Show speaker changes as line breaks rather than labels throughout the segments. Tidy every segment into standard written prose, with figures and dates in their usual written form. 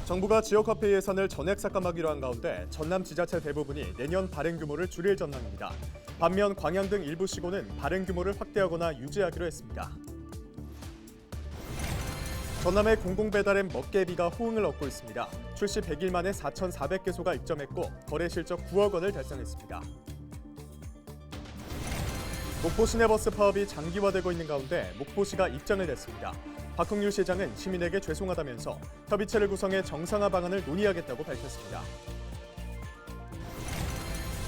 정부가 지역화폐 예산을 전액 삭감하기로 한 가운데 전남 지자체 대부분이 내년 발행 규모를 줄일 전망입니다. 반면 광양 등 일부 시군은 발행 규모를 확대하거나 유지하기로 했습니다. 전남의 공공배달앱 먹개비가 호응을 얻고 있습니다. 출시 100일 만에 4,400개소가 입점했고 거래 실적 9억 원을 달성했습니다. 목포 시내버스 파업이 장기화되고 있는 가운데 목포시가 입장을 냈습니다. 박홍률 시장은 시민에게 죄송하다면서 협의체를 구성해 정상화 방안을 논의하겠다고 밝혔습니다.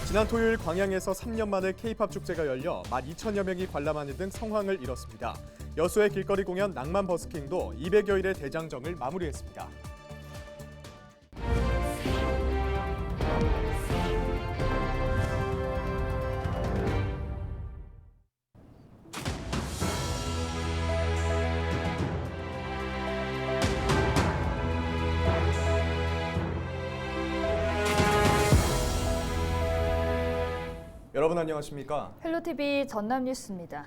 지난 토요일 광양에서 3년 만에 K-팝 축제가 열려 12,000여 명이 관람하는 등 성황을 이뤘습니다. 여수의 길거리 공연 낭만 버스킹도 200여일의 대장정을 마무리했습니다. 여러분 안녕하십니까?
헬로티비 전남 뉴스입니다.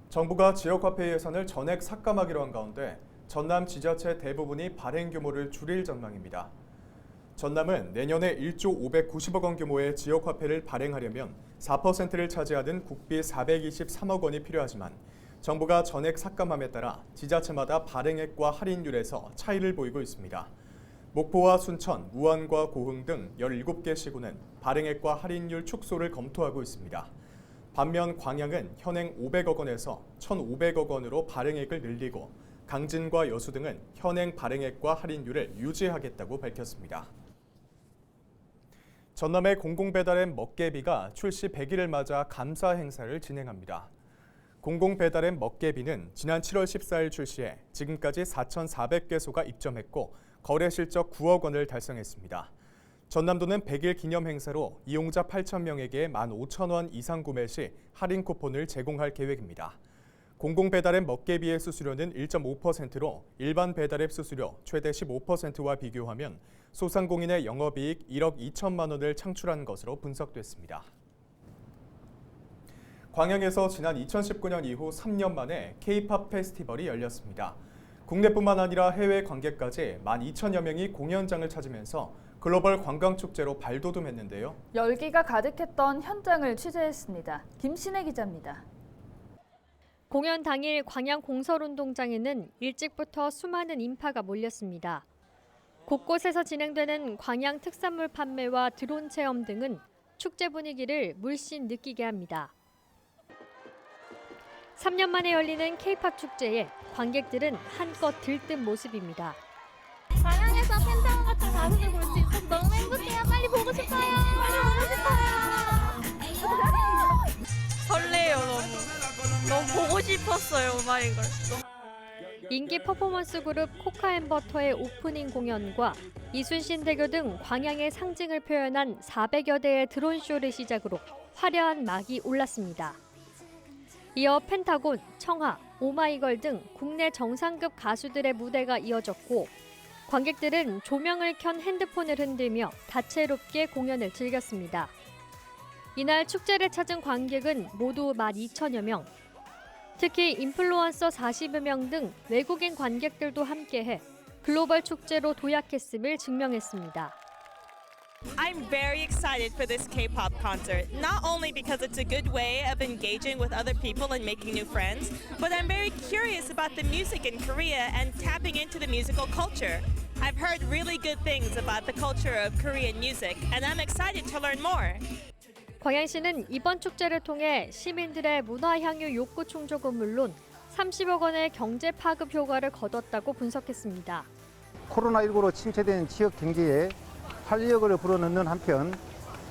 정부가 지역화폐 예산을 전액 삭감하기로 한 가운데 전남 지자체 대부분이 발행 규모를 줄일 전망입니다. 전남은 내년에 1조 590억 원 규모의 지역화폐를 발행하려면 4%를 차지하는 국비 423억 원이 필요하지만 정부가 전액 삭감함에 따라 지자체마다 발행액과 할인율에서 차이를 보이고 있습니다. 목포와 순천, 무안과 고흥 등 17개 시군은 발행액과 할인율 축소를 검토하고 있습니다. 반면 광양은 현행 500억 원에서 1,500억 원으로 발행액을 늘리고 강진과 여수 등은 현행 발행액과 할인율을 유지하겠다고 밝혔습니다. 전남의 공공배달앱 먹개비가 출시 100일을 맞아 감사 행사를 진행합니다. 공공배달앱 먹개비는 지난 7월 14일 출시해 지금까지 4,400개소가 입점했고 거래 실적 9억 원을 달성했습니다. 전남도는 100일 기념 행사로 이용자 8,000명에게 15,000원 이상 구매 시 할인 쿠폰을 제공할 계획입니다. 공공배달앱 먹개비의 수수료는 1.5%로 일반 배달앱 수수료 최대 15%와 비교하면 소상공인의 영업이익 1억 2천만 원을 창출한 것으로 분석됐습니다. 광양에서 지난 2019년 이후 3년 만에 K-팝 페스티벌이 열렸습니다. 국내뿐만 아니라 해외 관객까지 12,000여 명이 공연장을 찾으면서 글로벌 관광축제로 발돋움했는데요.
열기가 가득했던 현장을 취재했습니다. 김신혜 기자입니다.
공연 당일 광양 공설운동장에는 일찍부터 수많은 인파가 몰렸습니다. 곳곳에서 진행되는 광양 특산물 판매와 드론 체험 등은 축제 분위기를 물씬 느끼게 합니다. 3년 만에 열리는 K-팝 축제에 관객들은 한껏 들뜬 모습입니다.
광양에서 팬타운 같은 가수들 볼 수 있어서 너무 행복해요. 빨리 보고 싶어요. 빨리 보고 싶어요.
설레요 너무 보고 싶었어요 오마이걸.
인기 퍼포먼스 그룹 코카앤버터의 오프닝 공연과 이순신 대교 등 광양의 상징을 표현한 400여 대의 드론쇼를 시작으로 화려한 막이 올랐습니다. 이어 펜타곤, 청하, 오마이걸 등 국내 정상급 가수들의 무대가 이어졌고 관객들은 조명을 켠 핸드폰을 흔들며 다채롭게 공연을 즐겼습니다. 이날 축제를 찾은 관객은 모두 12,000여 명. 특히 인플루언서 40여 명 등 외국인 관객들도 함께해 글로벌 축제로 도약했음을 증명했습니다.
I'm very excited for this K-pop concert, not only because it's a good way of engaging with other people and making new friends, but I'm very curious about the music in Korea and tapping into the musical culture. I've heard really good things about the culture of Korean music, and I'm excited to learn more.
광양시는 이번 축제를 통해 시민들의 문화 향유 욕구 충족은 물론 30억 원의 경제 파급 효과를 거뒀다고 분석했습니다.
코로나19로 침체된 지역 경제에 활력을 불어넣는 한편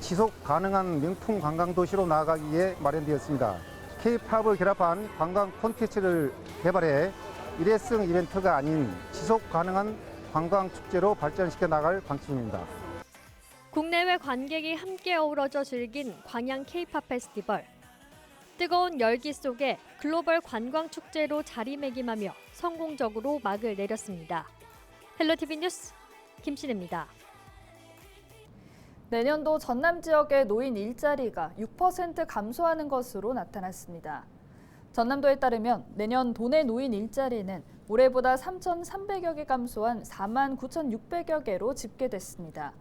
지속 가능한 명품 관광 도시로 나아가기 위해 마련되었습니다. K-팝을 결합한 관광 콘텐츠를 개발해 일회성 이벤트가 아닌 지속 가능한 관광 축제로 발전시켜 나갈 방침입니다.
국내외 관객이 함께 어우러져 즐긴 광양 K-팝 페스티벌. 뜨거운 열기 속에 글로벌 관광 축제로 자리매김하며 성공적으로 막을 내렸습니다. 헬로티비 뉴스 김신혜입니다.
내년도 전남 지역의 노인 일자리가 6% 감소하는 것으로 나타났습니다. 전남도에 따르면 내년 도내 노인 일자리는 올해보다 3,300여 개 감소한 49,600여 개로 집계됐습니다.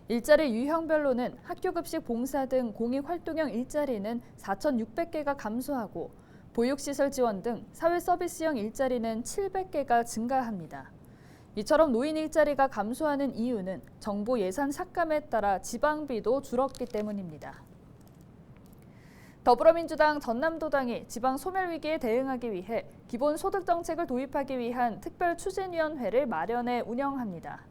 일자리 유형별로는 학교급식 봉사 등 공익활동형 일자리는 4,600개가 감소하고 보육시설 지원 등 사회서비스형 일자리는 700개가 증가합니다. 이처럼 노인 일자리가 감소하는 이유는 정부 예산 삭감에 따라 지방비도 줄었기 때문입니다. 더불어민주당 전남도당이 지방 소멸 위기에 대응하기 위해 기본소득 정책을 도입하기 위한 특별추진위원회를 마련해 운영합니다.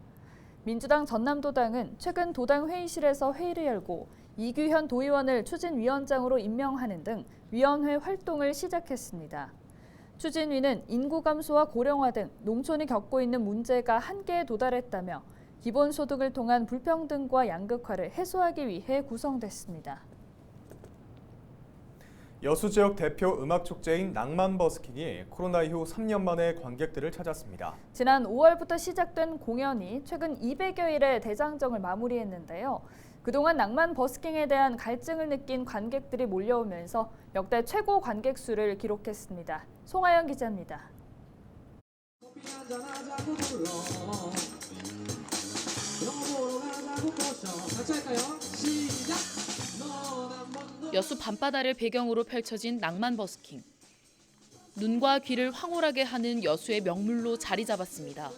민주당 전남도당은 최근 도당 회의실에서 회의를 열고 이규현 도의원을 추진위원장으로 임명하는 등 위원회 활동을 시작했습니다. 추진위는 인구 감소와 고령화 등 농촌이 겪고 있는 문제가 한계에 도달했다며 기본소득을 통한 불평등과 양극화를 해소하기 위해 구성됐습니다.
여수 지역 대표 음악 축제인 낭만 버스킹이 코로나 이후 3년 만에 관객들을 찾았습니다.
지난 5월부터 시작된 공연이 최근 200여일의 대장정을 마무리했는데요. 그동안 낭만 버스킹에 대한 갈증을 느낀 관객들이 몰려오면서 역대 최고 관객 수를 기록했습니다. 송하영 기자입니다.
여수 밤바다를 배경으로 펼쳐진 낭만 버스킹. 눈과 귀를 황홀하게 하는 여수의 명물로 자리 잡았습니다.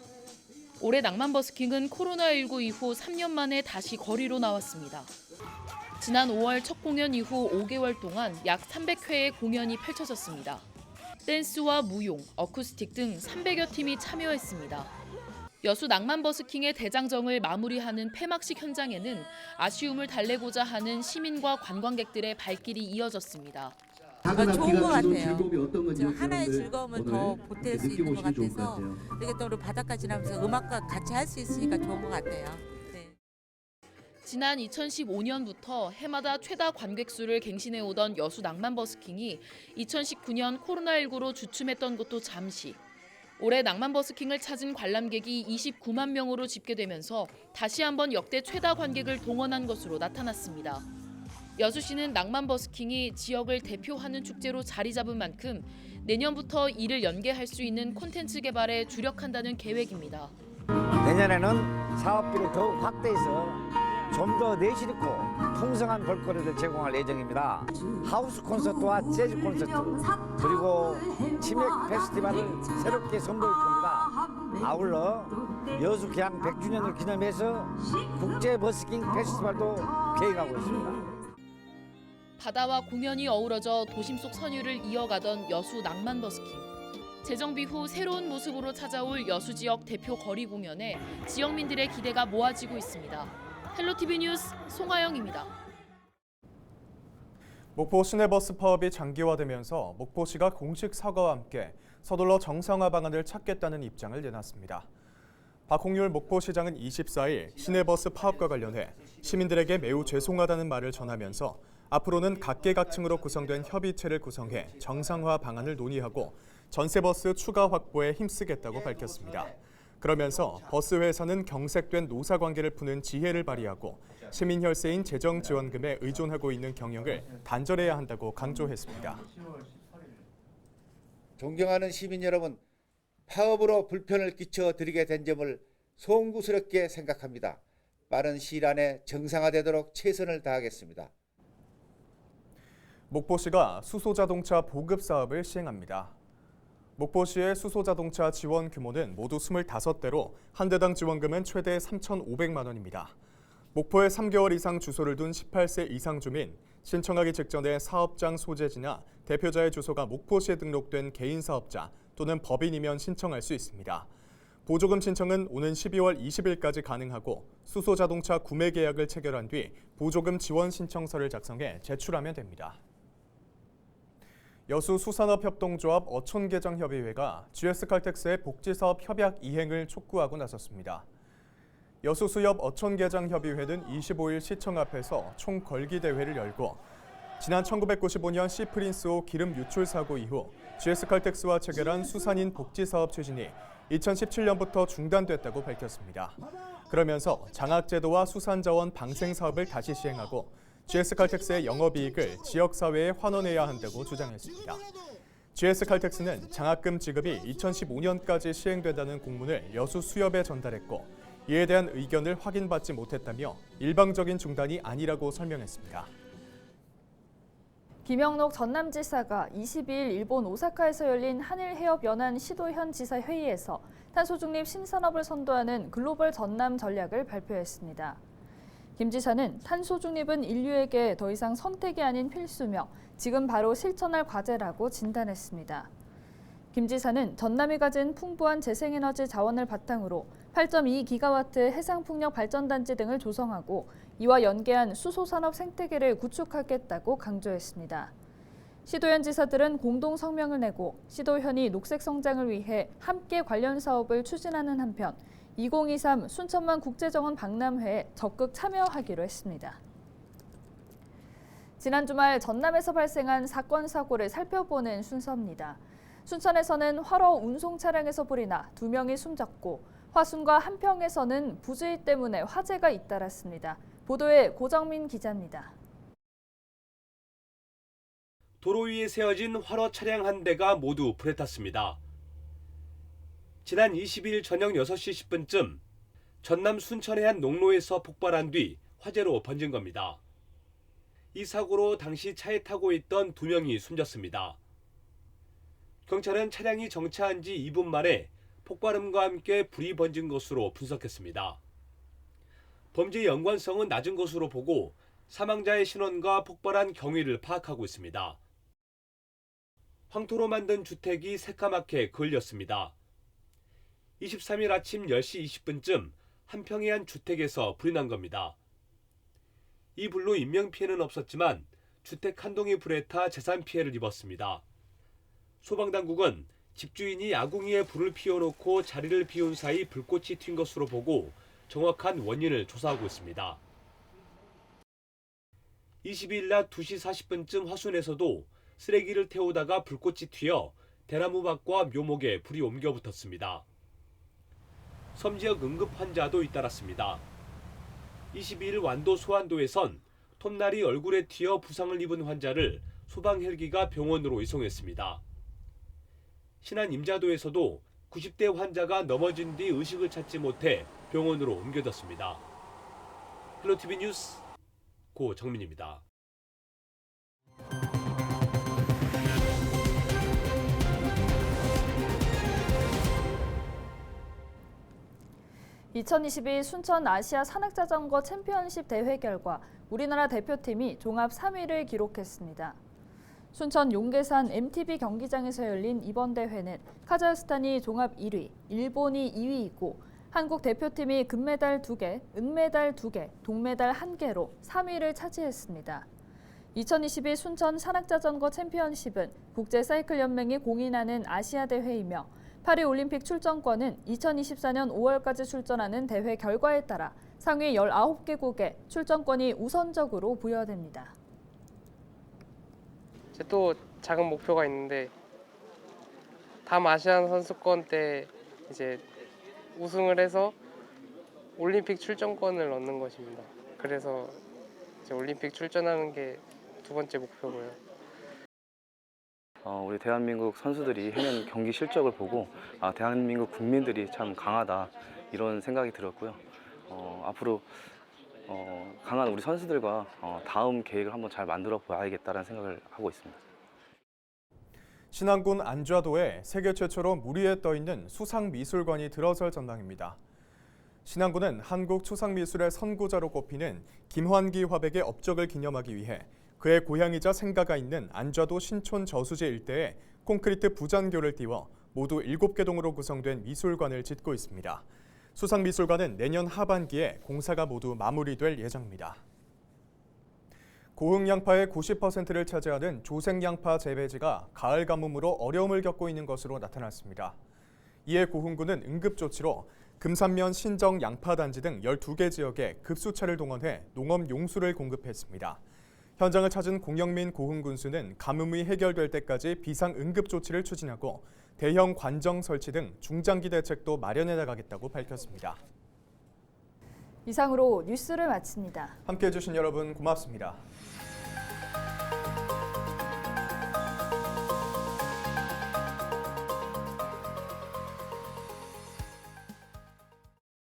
올해 낭만 버스킹은 코로나19 이후 3년 만에 다시 거리로 나왔습니다. 지난 5월 첫 공연 이후 5개월 동안 약 300회의 공연이 펼쳐졌습니다. 댄스와 무용, 어쿠스틱 등 300여 팀이 참여했습니다. 여수 낭만 버스킹의 대장정을 마무리하는 폐막식 현장에는 아쉬움을 달래고자 하는 시민과 관광객들의 발길이 이어졌습니다.
좋은 것 같아요. 하나의 즐거움을 더 보탤 수 있는 것 같아서 이렇게 또 우리 바닷가 지나면서 음악과 같이 할 수 있으니까 좋은 것 같아요. 네.
지난 2015년부터 해마다 최다 관객 수를 갱신해오던 여수 낭만 버스킹이 2019년 코로나19로 주춤했던 것도 잠시. 올해 낭만 버스킹을 찾은 관람객이 29만 명으로 집계되면서 다시 한번 역대 최다 관객을 동원한 것으로 나타났습니다. 여수시는 낭만 버스킹이 지역을 대표하는 축제로 자리 잡은 만큼 내년부터 이를 연계할 수 있는 콘텐츠 개발에 주력한다는 계획입니다.
내년에는 사업비를 더욱 확대해서 좀 더 내실 있고 풍성한 볼거리를 제공할 예정입니다. 하우스 콘서트와 재즈 콘서트 그리고 치맥 페스티벌을 새롭게 선보일 겁니다. 아울러 여수 개항 100주년을 기념해서 국제 버스킹 페스티벌도 계획하고 있습니다.
바다와 공연이 어우러져 도심 속 선율을 이어가던 여수 낭만 버스킹. 재정비 후 새로운 모습으로 찾아올 여수 지역 대표 거리 공연에 지역민들의 기대가 모아지고 있습니다. 헬로티비 뉴스 송하영입니다.
목포 시내버스 파업이 장기화되면서 목포시가 공식 사과와 함께 서둘러 정상화 방안을 찾겠다는 입장을 내놨습니다. 박홍률 목포시장은 24일 시내버스 파업과 관련해 시민들에게 매우 죄송하다는 말을 전하면서 앞으로는 각계각층으로 구성된 협의체를 구성해 정상화 방안을 논의하고 전세버스 추가 확보에 힘쓰겠다고 밝혔습니다. 그러면서 버스 회사는 경색된 노사관계를 푸는 지혜를 발휘하고 시민 혈세인 재정지원금에 의존하고 있는 경영을 단절해야 한다고 강조했습니다.
존경하는 시민 여러분, 파업으로 불편을 끼쳐드리게 된 점을 송구스럽게 생각합니다. 빠른 시일 안에 정상화되도록 최선을 다하겠습니다.
목포시가 수소자동차 보급 사업을 시행합니다. 목포시의 수소자동차 지원 규모는 모두 25대로 한 대당 지원금은 최대 3,500만 원입니다. 목포에 3개월 이상 주소를 둔 18세 이상 주민, 신청하기 직전에 사업장 소재지나 대표자의 주소가 목포시에 등록된 개인 사업자 또는 법인이면 신청할 수 있습니다. 보조금 신청은 오는 12월 20일까지 가능하고 수소자동차 구매 계약을 체결한 뒤 보조금 지원 신청서를 작성해 제출하면 됩니다. 여수 수산업협동조합 어촌개장협의회가 GS칼텍스의 복지사업 협약 이행을 촉구하고 나섰습니다. 여수수협 어촌개장협의회는 25일 시청 앞에서 총걸기대회를 열고 지난 1995년 시프린스호 기름 유출 사고 이후 GS칼텍스와 체결한 수산인 복지사업 추진이 2017년부터 중단됐다고 밝혔습니다. 그러면서 장학제도와 수산자원 방생 사업을 다시 시행하고 GS칼텍스의 영업이익을 지역사회에 환원해야 한다고 주장했습니다. GS칼텍스는 장학금 지급이 2015년까지 시행된다는 공문을 여수 수협에 전달했고 이에 대한 의견을 확인받지 못했다며 일방적인 중단이 아니라고 설명했습니다.
김영록 전남지사가 22일 일본 오사카에서 열린 한일해협연안 시도현 지사 회의에서 탄소중립 신산업을 선도하는 글로벌 전남 전략을 발표했습니다. 김 지사는 탄소중립은 인류에게 더 이상 선택이 아닌 필수며 지금 바로 실천할 과제라고 진단했습니다. 김 지사는 전남이 가진 풍부한 재생에너지 자원을 바탕으로 8.2기가와트 해상풍력 발전단지 등을 조성하고 이와 연계한 수소산업 생태계를 구축하겠다고 강조했습니다. 시도현 지사들은 공동 성명을 내고 시도현이 녹색 성장을 위해 함께 관련 사업을 추진하는 한편 2023 순천만 국제정원 박람회에 적극 참여하기로 했습니다. 지난 주말 전남에서 발생한 사건 사고를 살펴보는 순서입니다. 순천에서는 화로 운송 차량에서 불이 나 2명이 숨졌고 화순과 한평에서는 부주의 때문에 화재가 잇따랐습니다. 보도에 고정민 기자입니다.
도로 위에 세워진 화로 차량 한 대가 모두 불에 탔습니다. 지난 22일 저녁 6시 10분쯤 전남 순천의 한 농로에서 폭발한 뒤 화재로 번진 겁니다. 이 사고로 당시 차에 타고 있던 2명이 숨졌습니다. 경찰은 차량이 정차한 지 2분 만에 폭발음과 함께 불이 번진 것으로 분석했습니다. 범죄의 연관성은 낮은 것으로 보고 사망자의 신원과 폭발한 경위를 파악하고 있습니다. 황토로 만든 주택이 새까맣게 그을렸습니다. 23일 아침 10시 20분쯤 한평의 한 주택에서 불이 난 겁니다. 이 불로 인명피해는 없었지만 주택 한 동이 불에 타 재산 피해를 입었습니다. 소방당국은 집주인이 아궁이에 불을 피워놓고 자리를 비운 사이 불꽃이 튄 것으로 보고 정확한 원인을 조사하고 있습니다. 22일 낮 2시 40분쯤 화순에서도 쓰레기를 태우다가 불꽃이 튀어 대나무 밭과 묘목에 불이 옮겨 붙었습니다. 섬지역 응급 환자도 잇따랐습니다. 22일 완도 소안도에선 톱날이 얼굴에 튀어 부상을 입은 환자를 소방 헬기가 병원으로 이송했습니다. 신안 임자도에서도 90대 환자가 넘어진 뒤 의식을 찾지 못해 병원으로 옮겨졌습니다. 헬로티비 뉴스 고정민입니다.
(2022) 순천 아시아 산악자전거 챔피언십 대회 결과 우리나라 대표팀이 종합 3위를 기록했습니다. 순천 용계산 MTB 경기장에서 열린 이번 대회는 카자흐스탄이 종합 1위, 일본이 2위이고 한국 대표팀이 금메달 2개, 은메달 2개, 동메달 1개로 3위를 차지했습니다. 2022 순천 산악자전거 챔피언십은 국제사이클연맹이 공인하는 아시아 대회이며 파리올림픽 출전권은 2024년 5월까지 출전하는 대회 결과에 따라 상위 19개국에 출전권이 우선적으로 부여됩니다.
이제 또 작은 목표가 있는데 다음 아시안 선수권 때 이제 우승을 해서 올림픽 출전권을 얻는 것입니다. 그래서 이제 올림픽 출전하는 게 2번째 목표고요.
우리 대한민국 선수들이 해낸 경기 실적을 보고 대한민국 국민들이 참 강하다 이런 생각이 들었고요. 앞으로 강한 우리 선수들과 다음 계획을 한번 잘 만들어 봐야겠다는 생각을 하고 있습니다.
신안군 안좌도에 세계 최초로 물 위에 떠있는 수상미술관이 들어설 전망입니다. 신안군은 한국 추상미술의 선구자로 꼽히는 김환기 화백의 업적을 기념하기 위해 그의 고향이자 생가가 있는 안좌도 신촌 저수지 일대에 콘크리트 부잔교를 띄워 모두 7개 동으로 구성된 미술관을 짓고 있습니다. 수상미술관은 내년 하반기에 공사가 모두 마무리될 예정입니다. 고흥양파의 90%를 차지하는 조생양파 재배지가 가을 가뭄으로 어려움을 겪고 있는 것으로 나타났습니다. 이에 고흥군은 응급조치로 금산면 신정 양파단지 등 12개 지역에 급수차를 동원해 농업 용수를 공급했습니다. 현장을 찾은 공영민 고흥군수는 가뭄이 해결될 때까지 비상응급조치를 추진하고 대형 관정 설치 등 중장기 대책도 마련해 나가겠다고 밝혔습니다.
이상으로 뉴스를 마칩니다.
함께해 주신 여러분 고맙습니다.